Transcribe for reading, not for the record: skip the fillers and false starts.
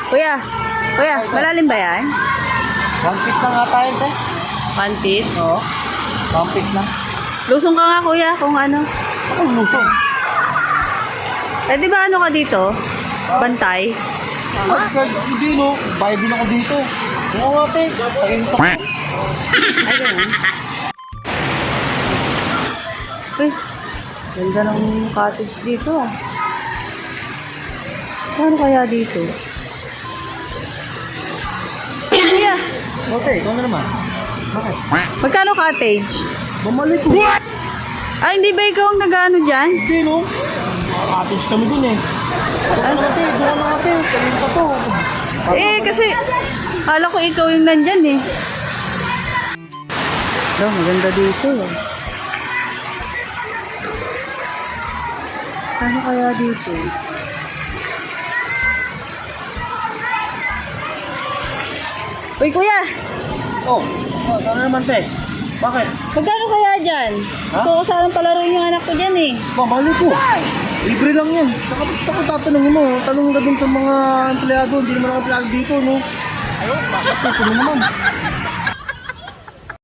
Kuya, kuya, malalim ba yan? 1 feet lang nga tayo, te. 1 feet? Oo. 1 feet lang. Lusong ka nga kuya kung ano. Ako lusong. Pwede ba ano ka dito? Bantay? Ay, hindi no. Bayad din ako dito. Oo nga, te. Parinto. Ay, ganun. Uy, ganda ng cottage dito ah. Paano kaya dito? Kuya, Okay, ikaw na naman. Bakit? magkano cottage? Bumalik ko. Ay, hindi ba ikaw ang nag-ano dyan? Hindi no. Cottage kami dun eh. Doon na, te. Doon na, te. Parinto to. Eh, kasi kala ko ikaw yung nandyan eh. Oh, maganda dito eh. Ano kaya dito? Uy, kuya! Oh, ano naman, te? Bakit? Magkano kaya dyan? Ha? Gusto ko sanang palaruin yung anak ko dyan eh. Bumalik ko. Libre lang yan. Saka tatanungin mo. Tanong ka dun sa mga empleyado. Hindi naman ako empleyado dito, no? Ayun, bakit? Ito naman.